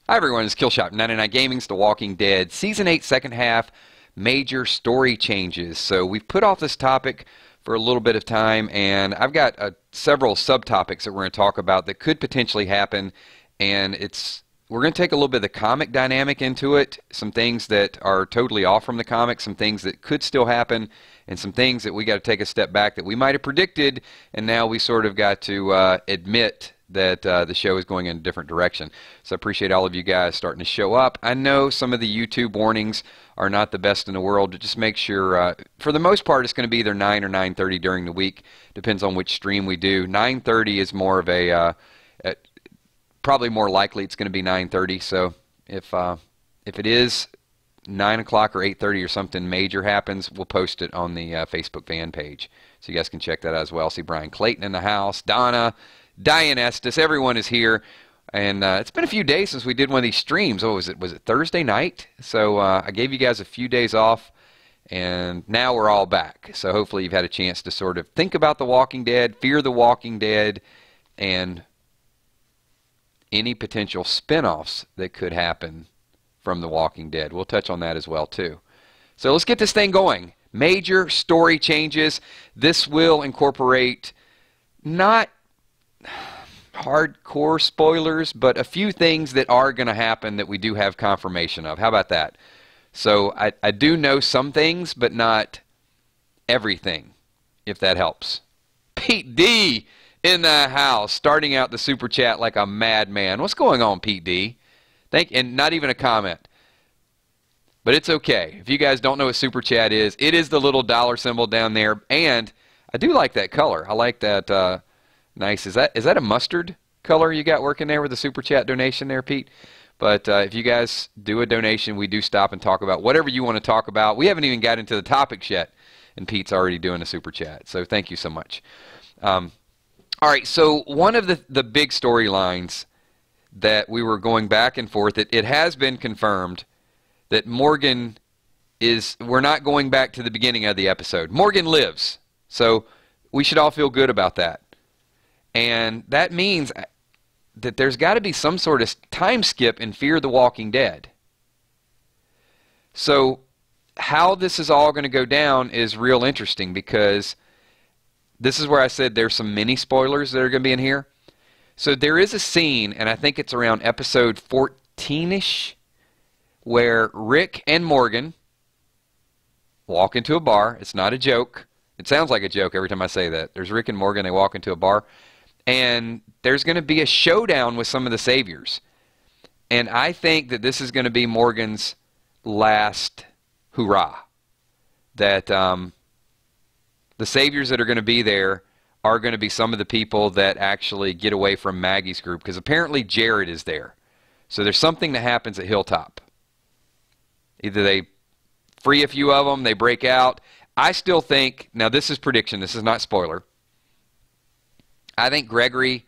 Hi everyone, it's kilzhot 99 Gaming's The Walking Dead Season 8 second half major story changes. So we've put off this topic for a little bit of time, and I've got several subtopics that we're going to talk about that could potentially happen, and we're going to take a little bit of the comic dynamic into it, some things that are totally off from the comic, some things that could still happen, and some things that we got to take a step back that we might have predicted, and now we sort of got to admit that the show is going in a different direction. So I appreciate all of you guys starting to show up. I know some of the YouTube warnings are not the best in the world, but just make sure, for the most part, it's going to be either 9 or 9:30 during the week. Depends on which stream we do. 9:30 is more of probably more likely it's going to be 9:30. So if it is 9 o'clock or 8:30 or something major happens, we'll post it on the Facebook fan page. So you guys can check that out as well. See Brian Clayton in the house, Donna, Diane Estes, everyone is here, and it's been a few days since we did one of these streams. Oh, was it Thursday night? So I gave you guys a few days off, and now we're all back. So hopefully you've had a chance to sort of think about The Walking Dead, fear The Walking Dead, and any potential spin-offs that could happen from The Walking Dead. We'll touch on that as well too. So let's get this thing going. Major story changes. This will incorporate not hardcore spoilers, but a few things that are going to happen that we do have confirmation of. How about that? So I do know some things, but not everything, if that helps. Pete D in the house, starting out the super chat like a madman. What's going on, Pete D? And not even a comment. But it's okay. If you guys don't know what super chat is, it is the little dollar symbol down there, and I do like that color. I like that. Nice. Is that a mustard color you got working there with the super chat donation there, Pete? But if you guys do a donation, we do stop and talk about whatever you want to talk about. We haven't even got into the topics yet, and Pete's already doing a super chat. So thank you so much. All right. So one of the big storylines that we were going back and forth, it has been confirmed that Morgan we're not going back to the beginning of the episode. Morgan lives. So we should all feel good about that. And that means that there's got to be some sort of time skip in Fear the Walking Dead. So how this is all going to go down is real interesting, because this is where I said there's some mini spoilers that are going to be in here. So there is a scene, and I think it's around episode 14-ish, where Rick and Morgan walk into a bar. It's not a joke. It sounds like a joke every time I say that. There's Rick and Morgan, they walk into a bar. And there's going to be a showdown with some of the Saviors. And I think that this is going to be Morgan's last hurrah. That the Saviors that are going to be there are going to be some of the people that actually get away from Maggie's group. Because apparently Jared is there. So there's something that happens at Hilltop. Either they free a few of them, they break out. I still think, now this is prediction, this is not spoiler. I think Gregory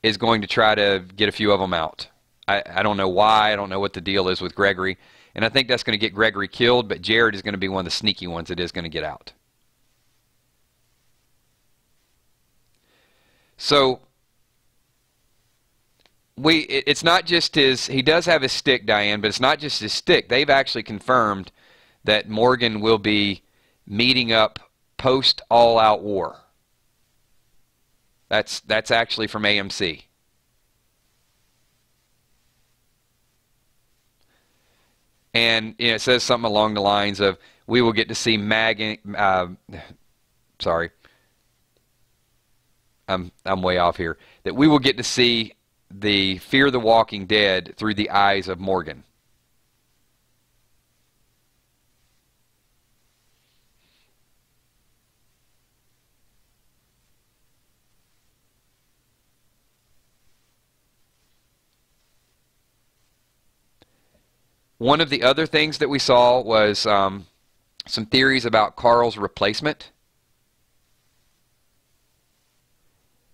is going to try to get a few of them out. I don't know why. I don't know what the deal is with Gregory. And I think that's going to get Gregory killed, but Jared is going to be one of the sneaky ones that is going to get out. So it's not just he does have his stick, Diane, but it's not just his stick. They've actually confirmed that Morgan will be meeting up post all-out war. That's actually from AMC. And it says something along the lines of, we will get to see Maggie, sorry, I'm way off here, that we will get to see the Fear the Walking Dead through the eyes of Morgan. One of the other things that we saw was some theories about Carl's replacement.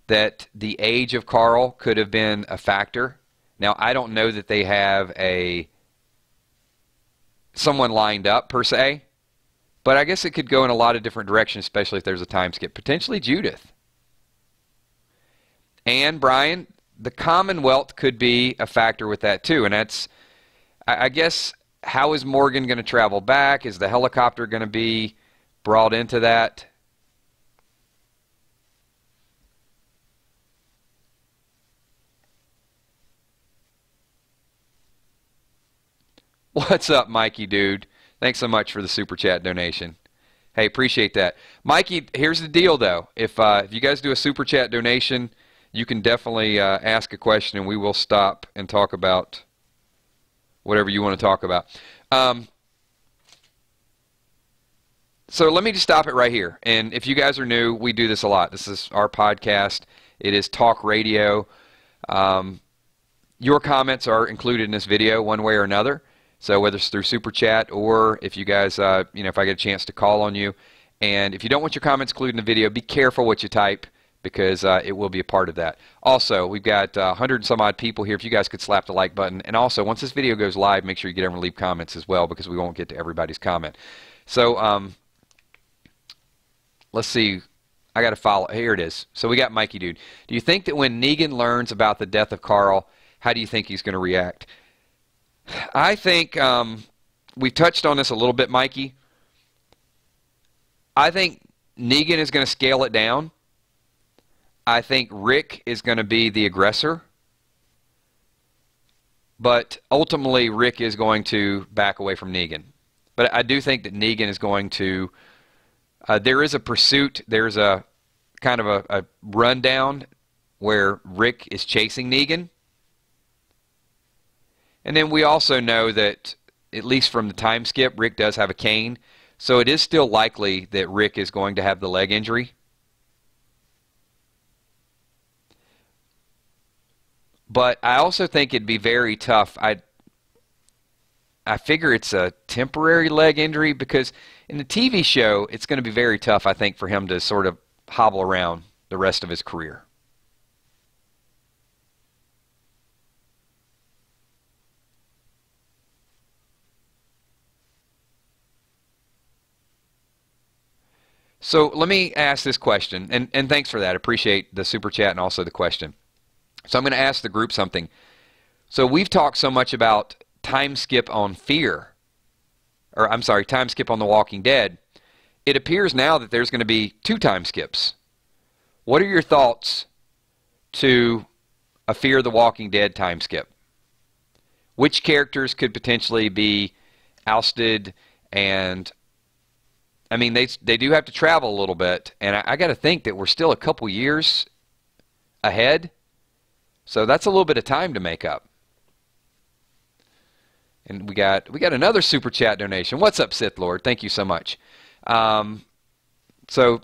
That the age of Carl could have been a factor. Now, I don't know that they have someone lined up per se, but I guess it could go in a lot of different directions, especially if there's a time skip. Potentially Judith. And Brian, the Commonwealth could be a factor with that too, and that's, I guess, how is Morgan going to travel back? Is the helicopter going to be brought into that? What's up, Mikey, dude? Thanks so much for the Super Chat donation. Hey, appreciate that. Mikey, here's the deal, though. If you guys do a Super Chat donation, you can definitely ask a question, and we will stop and talk about whatever you want to talk about. So let me just stop it right here. And if you guys are new, we do this a lot. This is our podcast. It is talk radio. Your comments are included in this video one way or another. So whether it's through Super Chat or if you guys, if I get a chance to call on you. And if you don't want your comments included in the video, be careful what you type because it will be a part of that. Also, we've got 100 and some odd people here. If you guys could slap the like button. And also, once this video goes live, make sure you get over and leave comments as well because we won't get to everybody's comment. So let's see. I got to follow. Here it is. So we got Mikey, dude. Do you think that when Negan learns about the death of Carl, how do you think he's going to react? I think we touched on this a little bit, Mikey. I think Negan is going to scale it down. I think Rick is going to be the aggressor. But ultimately, Rick is going to back away from Negan. But I do think that Negan is going to... there is a pursuit. There's a kind of a rundown where Rick is chasing Negan. And then we also know that, at least from the time skip, Rick does have a cane. So it is still likely that Rick is going to have the leg injury. But I also think it'd be very tough. I figure it's a temporary leg injury because in the TV show, it's going to be very tough, I think, for him to sort of hobble around the rest of his career. So let me ask this question, and thanks for that. I appreciate the Super Chat and also the question. So I'm going to ask the group something. So we've talked so much about time skip on Fear, or I'm sorry, time skip on The Walking Dead. It appears now that there's going to be 2 time skips. What are your thoughts to a Fear the Walking Dead time skip? Which characters could potentially be ousted? And I mean, they do have to travel a little bit, and I got to think that we're still a couple years ahead. So that's a little bit of time to make up. And we got another Super Chat donation. What's up, Sith Lord? Thank you so much. So,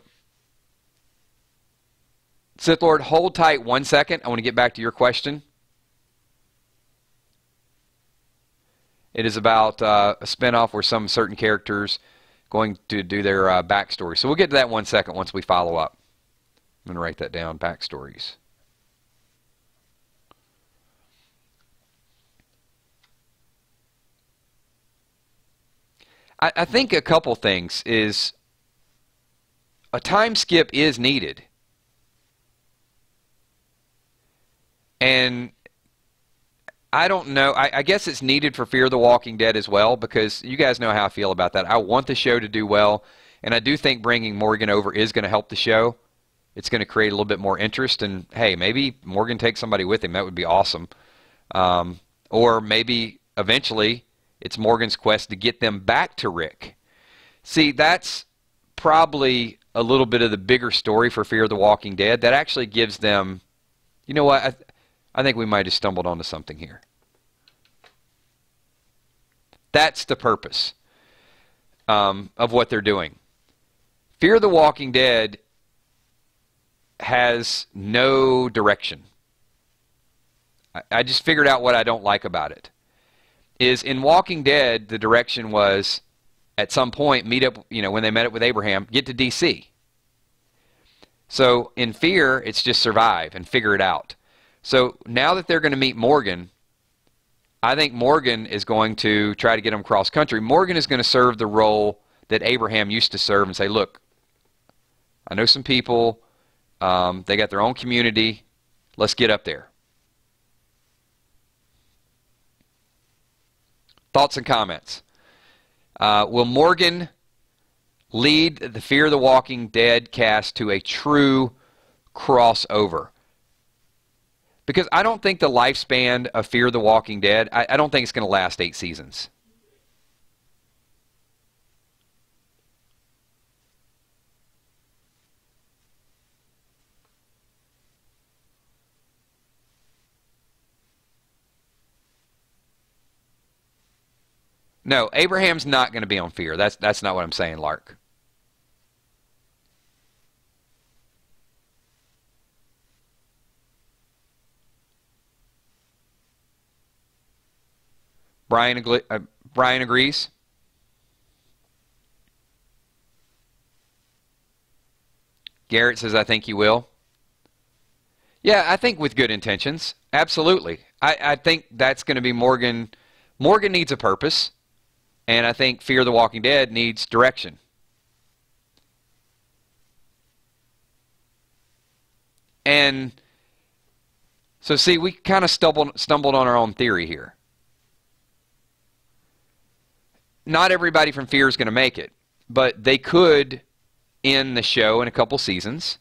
Sith Lord, hold tight 1 second. I want to get back to your question. It is about a spinoff where some certain characters going to do their backstory. So we'll get to that in 1 second once we follow up. I'm going to write that down, backstories. I think a couple things is a time skip is needed. And I don't know. I guess it's needed for Fear the Walking Dead as well because you guys know how I feel about that. I want the show to do well, and I do think bringing Morgan over is going to help the show. It's going to create a little bit more interest, and hey, maybe Morgan takes somebody with him. That would be awesome. Or maybe eventually it's Morgan's quest to get them back to Rick. See, that's probably a little bit of the bigger story for Fear the Walking Dead. That actually gives them, you know what, I think we might have stumbled onto something here. That's the purpose of what they're doing. Fear the Walking Dead has no direction. I just figured out what I don't like about it. Is in Walking Dead, the direction was at some point meet up, when they met up with Abraham, get to D.C. So in Fear, it's just survive and figure it out. So now that they're going to meet Morgan, I think Morgan is going to try to get them cross country. Morgan is going to serve the role that Abraham used to serve and say, look, I know some people, they got their own community, let's get up there. Thoughts and comments. Will Morgan lead the Fear the Walking Dead cast to a true crossover? Because I don't think the lifespan of Fear the Walking Dead, I don't think it's going to last 8 seasons. No, Abraham's not going to be on Fear. That's not what I'm saying, Lark. Brian agrees. Garrett says, I think he will. Yeah, I think with good intentions. Absolutely. I think that's going to be Morgan. Morgan needs a purpose. And I think Fear the Walking Dead needs direction. And so, see, we kind of stumbled on our own theory here. Not everybody from Fear is going to make it, but they could end the show in a couple seasons.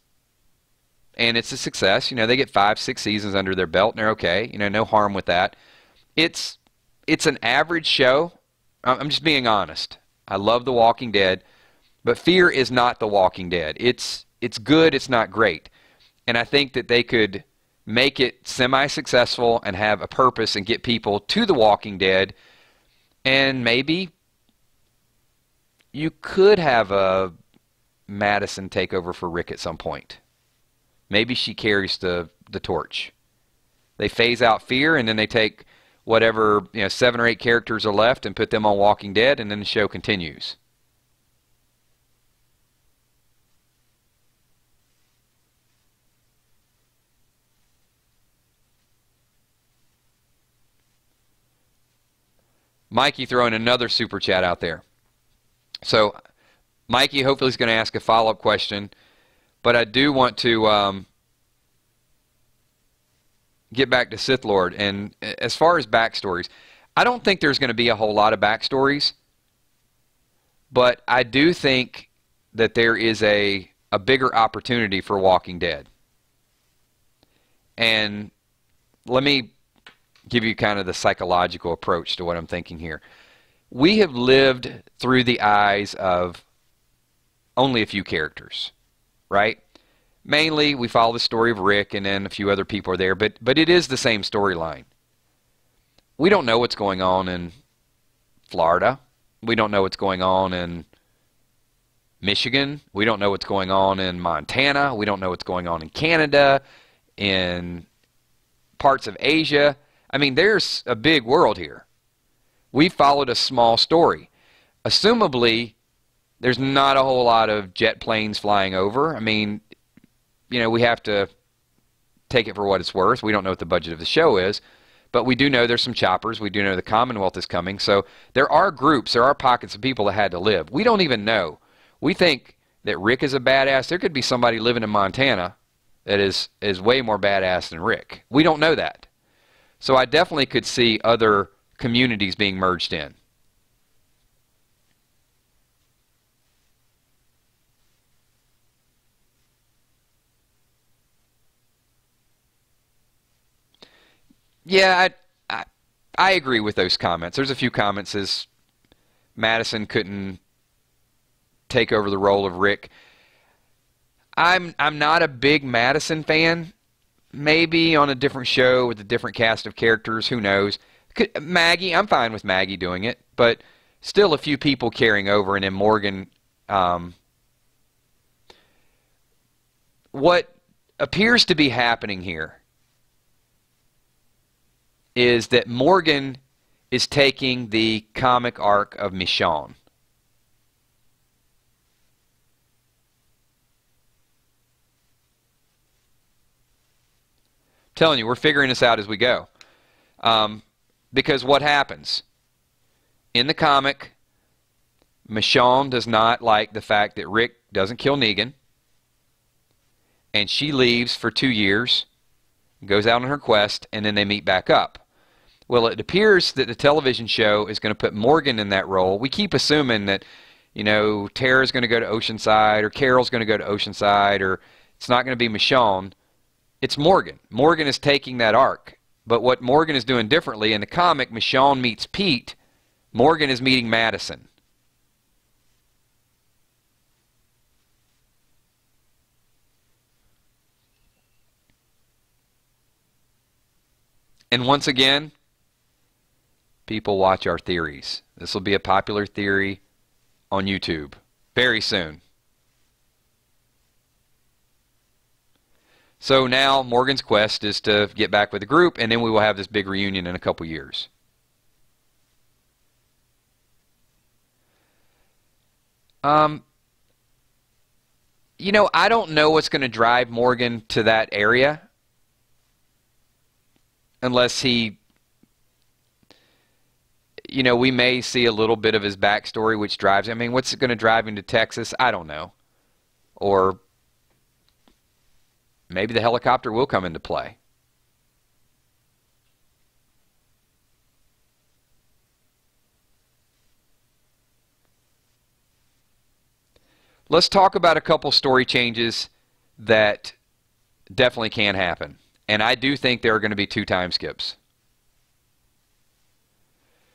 And it's a success. You know, they get 5, 6 seasons under their belt, and they're okay. You know, no harm with that. It's an average show. I'm just being honest. I love The Walking Dead, but Fear is not The Walking Dead. It's good, it's not great. And I think that they could make it semi-successful and have a purpose and get people to The Walking Dead. And maybe you could have a Madison take over for Rick at some point. Maybe she carries the torch. They phase out Fear, and then they take whatever, 7 or 8 characters are left and put them on Walking Dead, and then the show continues. Mikey throwing another super chat out there. So, Mikey hopefully is going to ask a follow-up question, but I do want to get back to Sith Lord. And as far as backstories, I don't think there's going to be a whole lot of backstories, but I do think that there is a bigger opportunity for Walking Dead. And let me give you kind of the psychological approach to what I'm thinking here. We have lived through the eyes of only a few characters, right? Mainly, we follow the story of Rick, and then a few other people are there, but it is the same storyline. We don't know what's going on in Florida. We don't know what's going on in Michigan. We don't know what's going on in Montana. We don't know what's going on in Canada, in parts of Asia. I mean, there's a big world here. We followed a small story. Assumably, there's not a whole lot of jet planes flying over. I mean, we have to take it for what it's worth. We don't know what the budget of the show is, but we do know there's some choppers. We do know the Commonwealth is coming. So there are groups, there are pockets of people that had to live. We don't even know. We think that Rick is a badass. There could be somebody living in Montana that is way more badass than Rick. We don't know that. So I definitely could see other communities being merged in. Yeah, I agree with those comments. There's a few comments as Madison couldn't take over the role of Rick. I'm not a big Madison fan. Maybe on a different show with a different cast of characters, who knows. Maggie, I'm fine with Maggie doing it, but still a few people carrying over, and then Morgan. What appears to be happening here is that Morgan is taking the comic arc of Michonne. Telling you, we're figuring this out as we go. Because what happens? In the comic, Michonne does not like the fact that Rick doesn't kill Negan. And she leaves for 2 years, goes out on her quest, and then they meet back up. Well, it appears that the television show is going to put Morgan in that role. We keep assuming that, you know, Tara's going to go to Oceanside, or Carol's going to go to Oceanside, or it's not going to be Michonne. It's Morgan. Morgan is taking that arc. But what Morgan is doing differently, in the comic, Michonne meets Pete. Morgan is meeting Madison. And once again, people watch our theories. This will be a popular theory on YouTube very soon. So now Morgan's quest is to get back with the group, and then we will have this big reunion in a couple years. You know, I don't know what's going to drive Morgan to that area unless he, you know, we may see a little bit of his backstory, which drives him. I mean, what's going to drive him to Texas? I don't know. Or maybe the helicopter will come into play. Let's talk about a couple story changes that definitely can happen. And I do think there are going to be 2 time skips.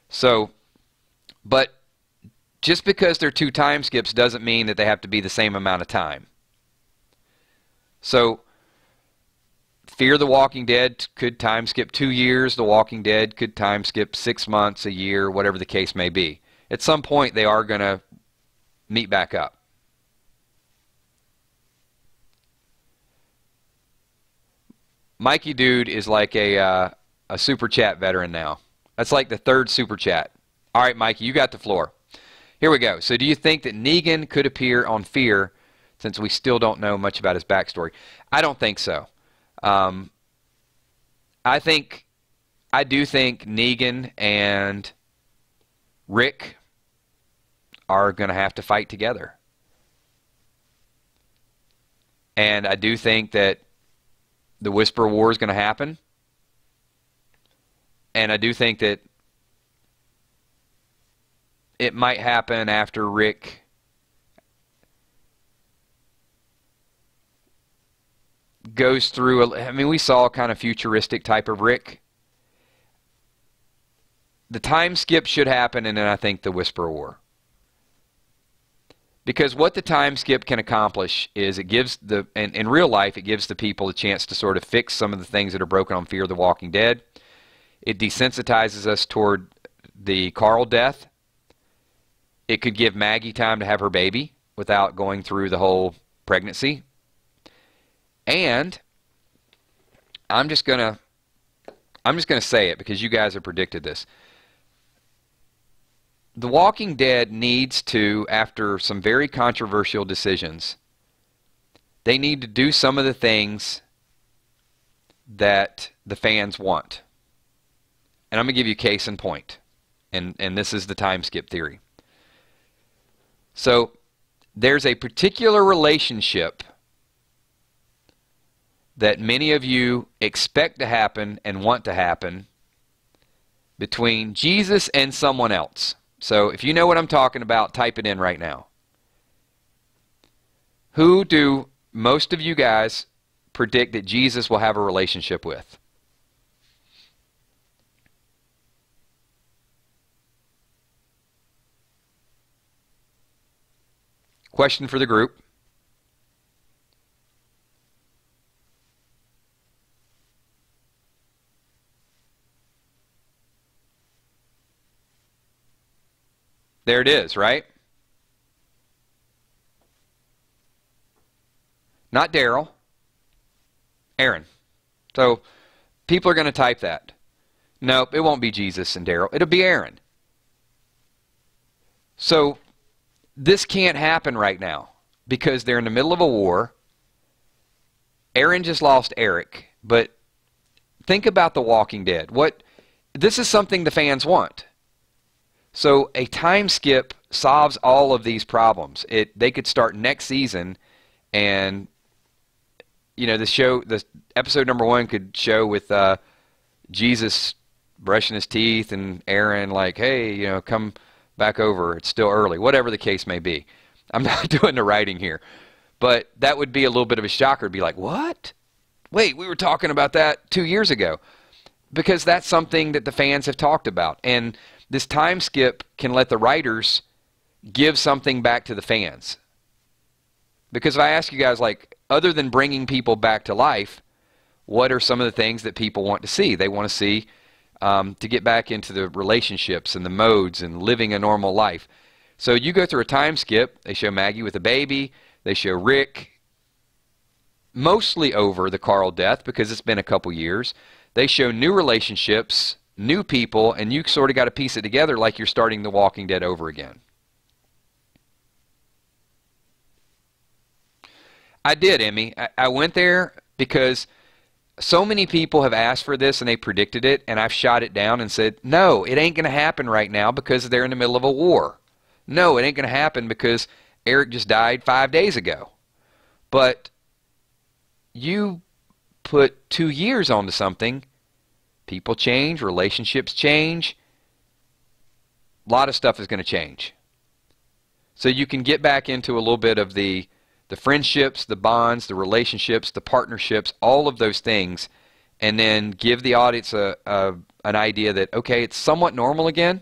So, but just because they're 2 time skips doesn't mean that they have to be the same amount of time. So, Fear the Walking Dead could time skip 2 years. The Walking Dead could time skip 6 months, a year, whatever the case may be. At some point, they are going to meet back up. Mikey Dude is like a super chat veteran now. That's like the 3rd super chat. All right, Mikey, you got the floor. Here we go. So do you think that Negan could appear on Fear, since we still don't know much about his backstory? I don't think so. I do think Negan and Rick are going to have to fight together. And I do think that the Whisper War is going to happen. And I do think that it might happen after Rick goes through, I mean, we saw a kind of futuristic type of Rick. The time skip should happen, and then I think the Whisper War. Because what the time skip can accomplish is it gives the, in real life, it gives the people a chance to sort of fix some of the things that are broken on Fear the Walking Dead. It desensitizes us toward the Carl death. It could give Maggie time to have her baby without going through the whole pregnancy. And I'm just gonna say it because you guys have predicted this. The Walking Dead needs to, after some very controversial decisions, they need to do some of the things that the fans want. And I'm going to give you case in point. And this is the time skip theory. So there's a particular relationship that many of you expect to happen and want to happen between Jesus and someone else. So if you know what I'm talking about, type it in right now. Who do most of you guys predict that Jesus will have a relationship with? Question for the group. There it is, right? Not Daryl. Aaron. So people are going to type that. Nope, it won't be Jesus and Daryl. It'll be Aaron. So this can't happen right now because they're in the middle of a war. Aaron just lost Eric, but think about The Walking Dead. This is something the fans want. So a time skip solves all of these problems. They could start next season, and the episode number 1 could show with Jesus brushing his teeth and Aaron like, hey, you know, come back over. It's still early. Whatever the case may be. I'm not doing the writing here. But that would be a little bit of a shocker to be like, what? Wait, we were talking about that 2 years ago. Because that's something that the fans have talked about. And this time skip can let the writers give something back to the fans. Because if I ask you guys, like, other than bringing people back to life, what are some of the things that people want to see? They want to see to get back into the relationships and the modes and living a normal life. So you go through a time skip. They show Maggie with a baby. They show Rick mostly over the Carl death because it's been a couple years. They show new relationships, new people, and you sort of got to piece it together like you're starting The Walking Dead over again. I did, Emmy. I went there because so many people have asked for this and they predicted it, and I've shot it down and said, no, it ain't going to happen right now because they're in the middle of a war. No, it ain't going to happen because Eric just died 5 days ago. But you put 2 years onto something, people change, relationships change, a lot of stuff is going to change. So you can get back into a little bit of the friendships, the bonds, the relationships, the partnerships, all of those things, and then give the audience an idea that, okay, it's somewhat normal again.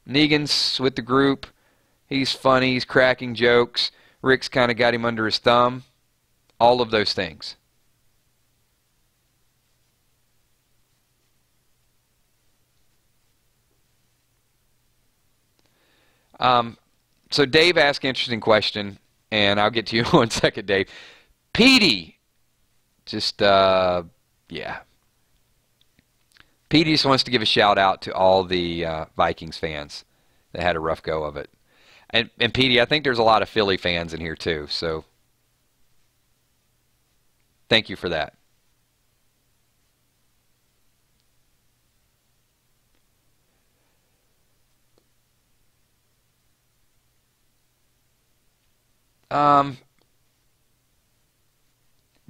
Negan's with the group. He's funny. He's cracking jokes. Rick's kind of got him under his thumb. All of those things. So Dave asked an interesting question, and I'll get to you in 1 second, Dave. Petey, just, yeah. Petey just wants to give a shout out to all the Vikings fans that had a rough go of it. And Petey, I think there's a lot of Philly fans in here too, so thank you for that.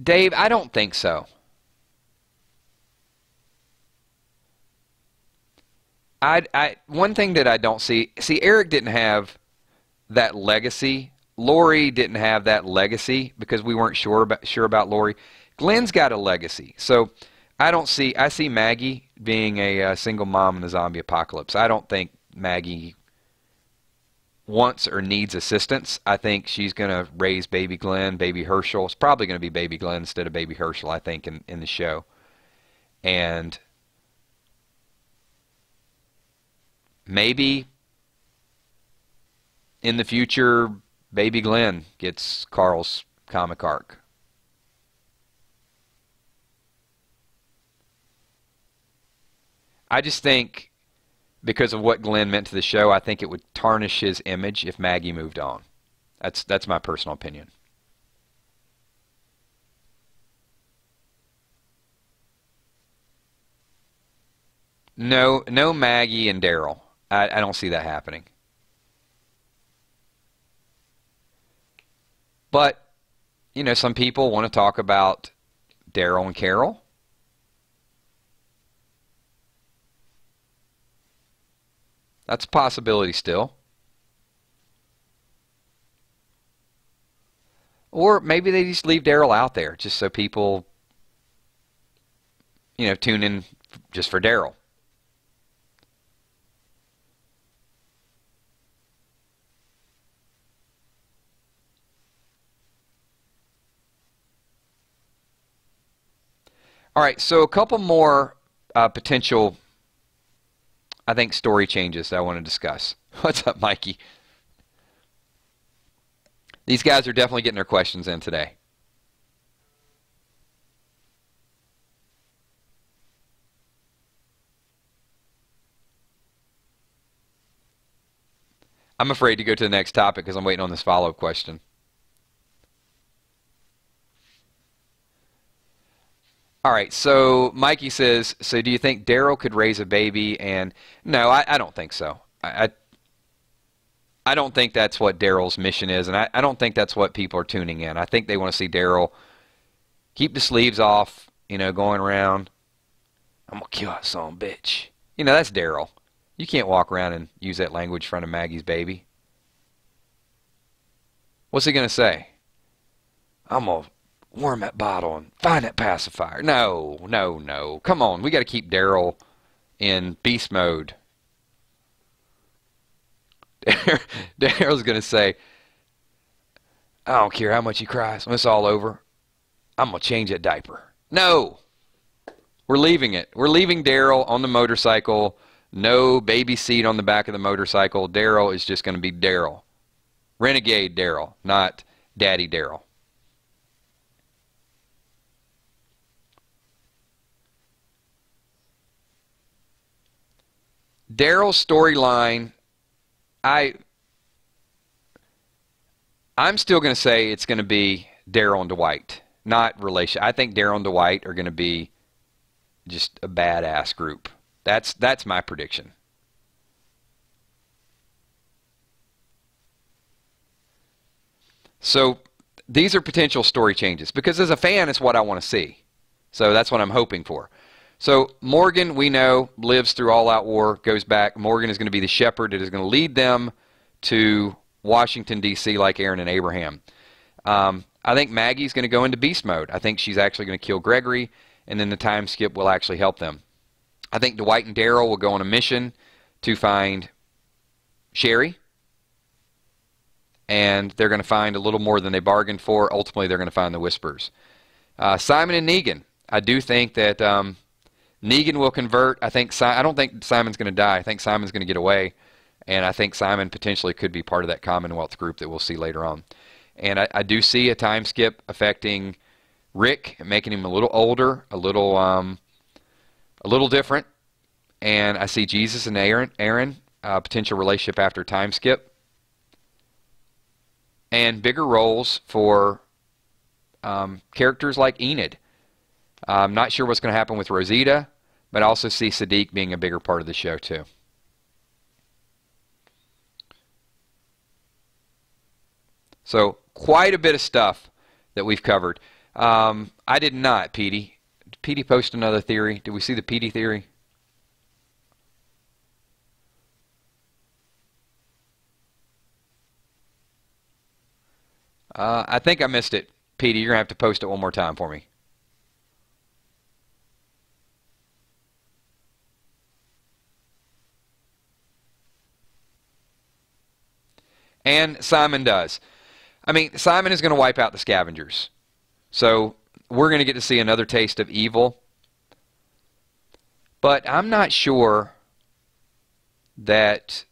Dave, I don't think so. One thing that I don't see, Eric didn't have that legacy. Lori didn't have that legacy because we weren't sure about Lori. Glenn's got a legacy. So I see Maggie being a single mom in the zombie apocalypse. I don't think Maggie wants or needs assistance. I think she's going to raise baby Glenn, baby Herschel. It's probably going to be baby Glenn instead of baby Herschel, I think, in the show. And maybe in the future, baby Glenn gets Carl's comic arc. I just think because of what Glenn meant to the show, I think it would tarnish his image if Maggie moved on. That's my personal opinion. No Maggie and Daryl. I don't see that happening. But, you know, some people want to talk about Daryl and Carol. That's a possibility still. Or maybe they just leave Daryl out there just so people, you know, tune in just for Daryl. All right, so a couple more potential, I think, story changes that I want to discuss. What's up, Mikey? These guys are definitely getting their questions in today. I'm afraid to go to the next topic because I'm waiting on this follow-up question. All right, so Mikey says, so do you think Daryl could raise a baby? And no, I don't think so. I don't think that's what Daryl's mission is, and I don't think that's what people are tuning in. I think they want to see Daryl keep the sleeves off, you know, going around, I'm going to kill that son of a bitch. You know, that's Daryl. You can't walk around and use that language in front of Maggie's baby. What's he going to say? I'm going to worm that bottle and find that pacifier. No, no, no. Come on. We got to keep Daryl in beast mode. Daryl's going to say, I don't care how much he cries. When it's all over, I'm going to change that diaper. No. We're leaving it. We're leaving Daryl on the motorcycle. No baby seat on the back of the motorcycle. Daryl is just going to be Daryl. Renegade Daryl, not Daddy Daryl. Daryl's storyline, I'm still going to say it's going to be Daryl and Dwight, not relation. I think Daryl and Dwight are going to be just a badass group. That's my prediction. So these are potential story changes because as a fan, it's what I want to see. So that's what I'm hoping for. So Morgan, we know, lives through All Out War, goes back. Morgan is going to be the shepherd that is going to lead them to Washington, D.C. like Aaron and Abraham. I think Maggie's going to go into beast mode. I think she's actually going to kill Gregory, and then the time skip will actually help them. I think Dwight and Daryl will go on a mission to find Sherry, and they're going to find a little more than they bargained for. Ultimately, they're going to find the Whispers. Simon and Negan. I do think that Negan will convert. I don't think Simon's going to die. I think Simon's going to get away, and I think Simon potentially could be part of that Commonwealth group that we'll see later on. And I do see a time skip affecting Rick and making him a little older, a little different. And I see Jesus and Aaron, potential relationship after time skip. And bigger roles for characters like Enid. I'm not sure what's going to happen with Rosita, but I also see Sadiq being a bigger part of the show too. So quite a bit of stuff that we've covered. I did not, Petey. Did Petey post another theory? Did we see the Petey theory? I think I missed it. Petey, you're going to have to post it one more time for me. And Simon does. I mean, Simon is going to wipe out the scavengers. So we're going to get to see another taste of evil. But I'm not sure that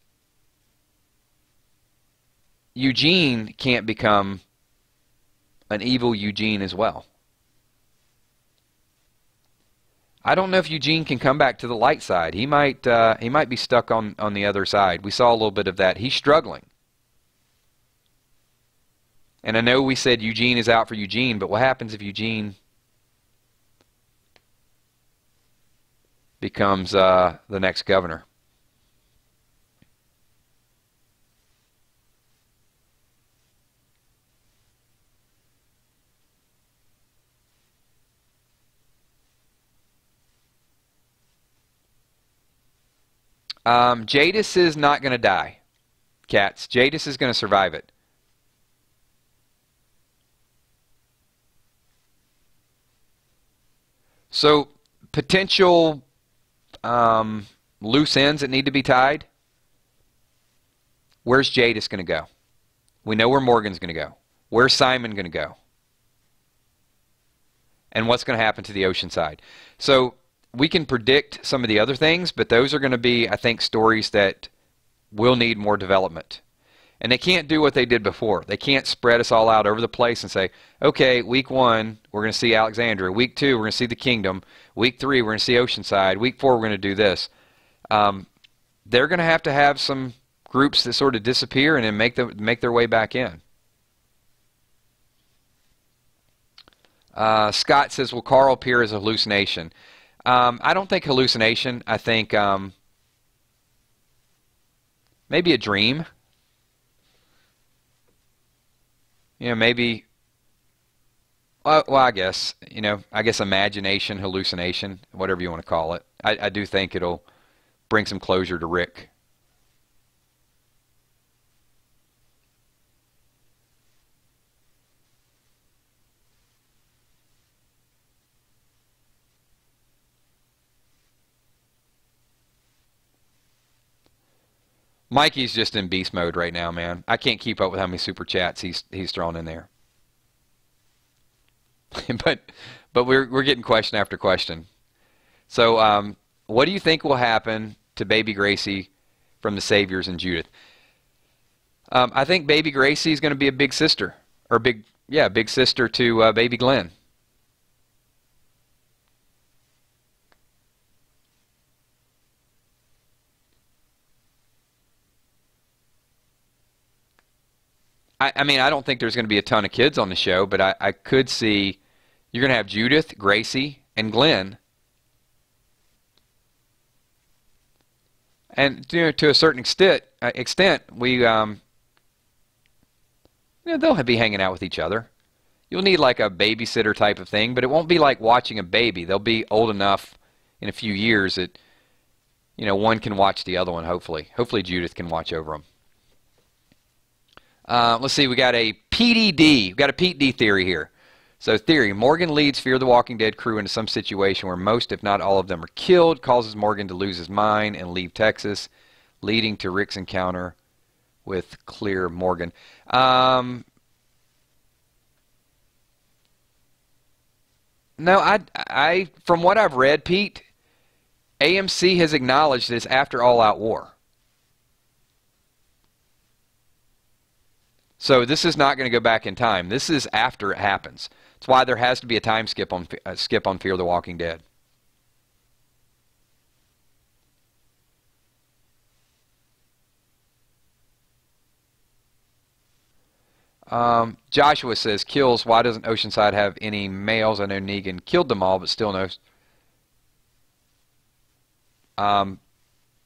Eugene can't become an evil Eugene as well. I don't know if Eugene can come back to the light side. He might be stuck on the other side. We saw a little bit of that. He's struggling. And I know we said Eugene is out for Eugene, but what happens if Eugene becomes the next governor? Jadis is not going to die, cats. Jadis is going to survive it. So, potential loose ends that need to be tied. Where's Jadis going to go? We know where Morgan's going to go. Where's Simon going to go? And what's going to happen to the ocean side? So, we can predict some of the other things, but those are going to be, I think, stories that will need more development. And they can't do what they did before. They can't spread us all out over the place and say, okay, week 1, we're going to see Alexandria. Week 2, we're going to see the kingdom. Week 3, we're going to see Oceanside. Week 4, we're going to do this. They're going to have some groups that sort of disappear and then make their way back in. Scott says, will Carl appear as a hallucination? I don't think hallucination. I think maybe a dream. You know, maybe Well, I guess, I guess imagination, hallucination, whatever you want to call it. I do think it'll bring some closure to Rick. Mikey's just in beast mode right now, man. I can't keep up with how many super chats he's thrown in there. but we're getting question after question. So what do you think will happen to baby Gracie from the Saviors and Judith? I think baby Gracie is going to be a big sister, or big sister to baby Glenn. I mean, I don't think there's going to be a ton of kids on the show, but I could see you're going to have Judith, Gracie, and Glenn. And to a certain extent, we they'll be hanging out with each other. You'll need like a babysitter type of thing, but it won't be like watching a baby. They'll be old enough in a few years that one can watch the other one. Hopefully Judith can watch over them. Let's see, we got a PDD. We've got a Pete D theory here. So theory, Morgan leads Fear the Walking Dead crew into some situation where most, if not all of them, are killed, causes Morgan to lose his mind and leave Texas, leading to Rick's encounter with Clear Morgan. No, I from what I've read, Pete, AMC has acknowledged this after All Out War. So this is not going to go back in time. This is after it happens. That's why there has to be a time skip on Fear the Walking Dead. Joshua says, kills, why doesn't Oceanside have any males? I know Negan killed them all, but still no.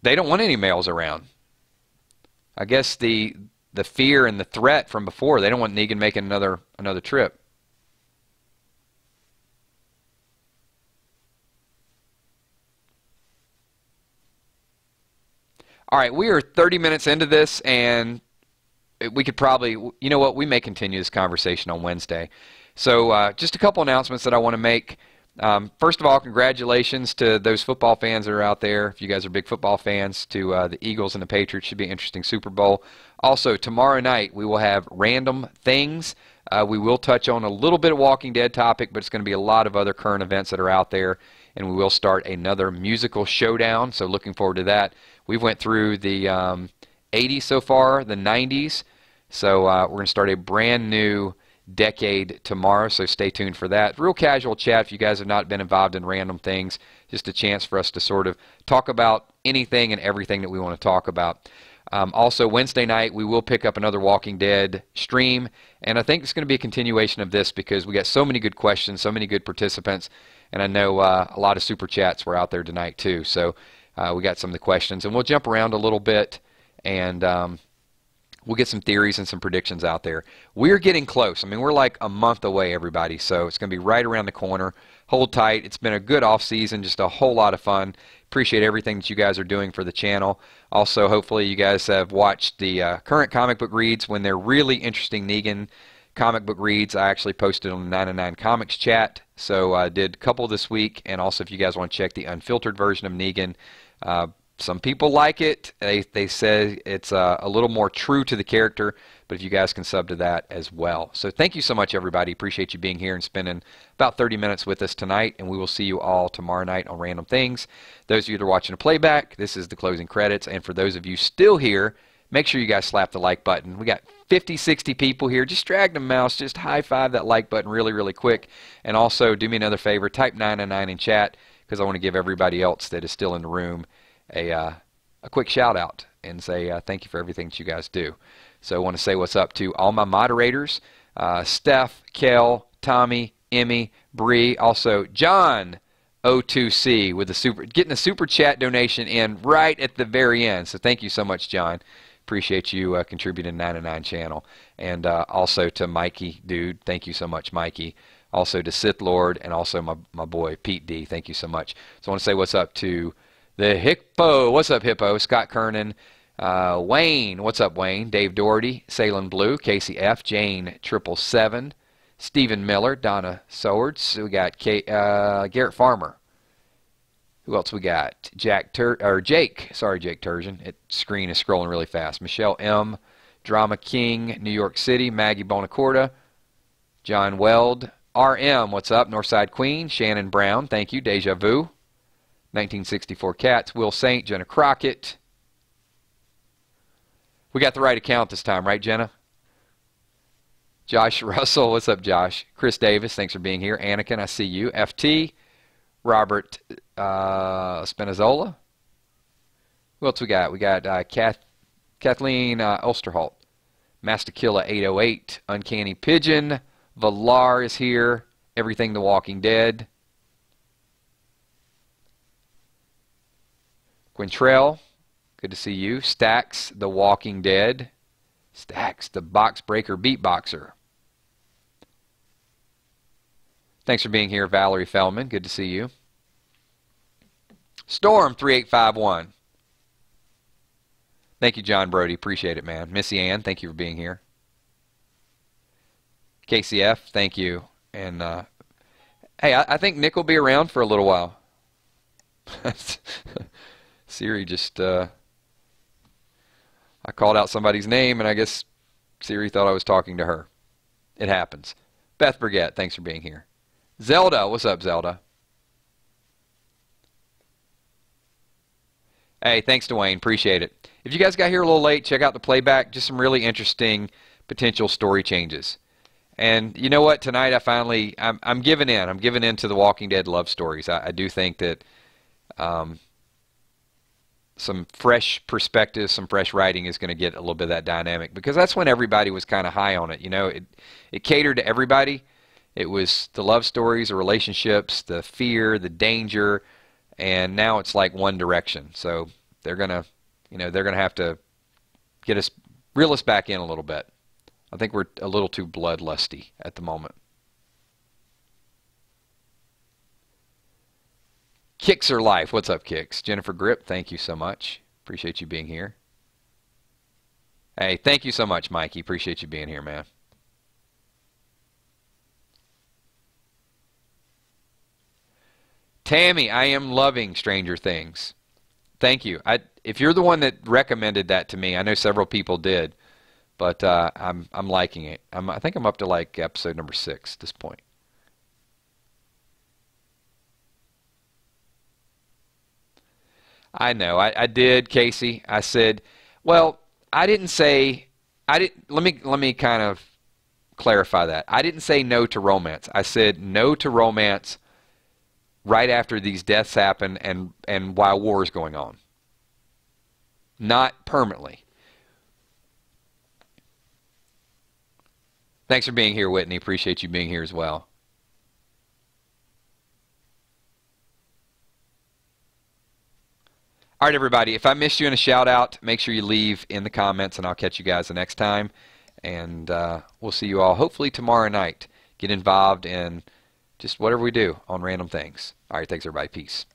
They don't want any males around. I guess the fear and the threat from before, they don't want Negan making another trip. All right, we are 30 minutes into this, and we could probably, you know what, we may continue this conversation on Wednesday. So just a couple announcements that I want to make. First of all, congratulations to those football fans that are out there. If you guys are big football fans, to the Eagles and the Patriots. Should be an interesting Super Bowl. Also, tomorrow night we will have Random Things. We will touch on a little bit of Walking Dead topic, but it's going to be a lot of other current events that are out there. And we will start another musical showdown, so looking forward to that. We've went through the 80s so far, the 90s. So we're going to start a brand new decade tomorrow, so stay tuned for that. Real casual chat if you guys have not been involved in Random Things. Just a chance for us to sort of talk about anything and everything that we want to talk about. Also, Wednesday night, we will pick up another Walking Dead stream, and I think it's going to be a continuation of this because we got so many good questions, so many good participants, and I know a lot of super chats were out there tonight too. So we got some of the questions, and we'll jump around a little bit, and we'll get some theories and some predictions out there. We're getting close. I mean, we're like a month away, everybody, so it's going to be right around the corner. Hold tight. It's been a good off season, just a whole lot of fun. Appreciate everything that you guys are doing for the channel. Also, hopefully you guys have watched the current comic book reads. When they're really interesting Negan comic book reads, I actually posted on the 909 Comics chat. So I did a couple this week, and also if you guys want to check the unfiltered version of Negan, some people like it. They say it's a little more true to the character, but if you guys can sub to that as well. So thank you so much, everybody. Appreciate you being here and spending about 30 minutes with us tonight, and we will see you all tomorrow night on Random Things. Those of you that are watching a playback, this is the closing credits, and for those of you still here, make sure you guys slap the like button. We got 50, 60 people here. Just drag the mouse, just high five that like button really, really quick. And also, do me another favor, type 999 in chat, because I want to give everybody else that is still in the room a quick shout out and say thank you for everything that you guys do. So I want to say what's up to all my moderators, Steph, Kel, Tommy, Emmy, Bree, also John O2C with getting a super chat donation in right at the very end. So thank you so much, John. Appreciate you contributing to 909 channel. And also to Mikey, dude, thank you so much, Mikey. also to Sith Lord, and also my boy Pete D. Thank you so much. So I want to say what's up to the Hippo. What's up, Hippo? Scott Kernan. Wayne. What's up, Wayne? Dave Doherty. Salem Blue. Casey F. Jane 777. Stephen Miller. Donna Swords. We got Garrett Farmer. Who else we got? Jake. Sorry, Jake Turgeon. It screen is scrolling really fast. Michelle M. Drama King, New York City. Maggie Bonacorda. John Weld. RM. What's up? Northside Queen. Shannon Brown. Thank you. Deja Vu. 1964 Cats. Will Saint. Jenna Crockett. We got the right account this time, right, Jenna? Josh Russell. What's up, Josh? Chris Davis. Thanks for being here. Anakin, I see you. FT. Robert Spinazzola. Who else we got? We got Kathleen Osterholt. Mastakilla 808. Uncanny Pigeon. Valar is here. Everything the Walking Dead. Quintrell. Good to see you. Stacks the Walking Dead. Stacks the Box Breaker Beatboxer. Thanks for being here, Valerie Fellman. Good to see you. Storm 3851. Thank you, John Brody. Appreciate it, man. Missy Ann, thank you for being here. KCF, thank you. And hey, I think Nick will be around for a little while. Siri just I called out somebody's name, and I guess Siri thought I was talking to her. It happens. Beth Brigette, thanks for being here. Zelda, what's up, Zelda? Hey, thanks, Dwayne. Appreciate it. If you guys got here a little late, check out the playback. Just some really interesting potential story changes. And you know what? Tonight I'm giving in. I'm giving in to the Walking Dead love stories. I do think that some fresh perspective, some fresh writing is going to get a little bit of that dynamic, because that's when everybody was kind of high on it. You know, it catered to everybody. It was the love stories, the relationships, the fear, the danger, and now it's like one direction. So they're gonna have to reel us back in a little bit. I think we're a little too bloodlusty at the moment. Kicks Are Life. What's up, Kicks? Jennifer Grip, thank you so much. Appreciate you being here. Hey, thank you so much, Mikey. Appreciate you being here, man. Tammy, I am loving Stranger Things. Thank you. If you're the one that recommended that to me, I know several people did, but I'm liking it. I think I'm up to like episode number 6 at this point. I know. I did, Casey. I said, well, I didn't say. Let me kind of clarify that. I didn't say no to romance. I said no to romance right after these deaths happen and while war is going on. Not permanently. Thanks for being here, Whitney. Appreciate you being here as well. All right, everybody. If I missed you in a shout out, make sure you leave in the comments, and I'll catch you guys the next time. And we'll see you all hopefully tomorrow night. Get involved in just whatever we do on random things. All right, thanks, everybody. Peace.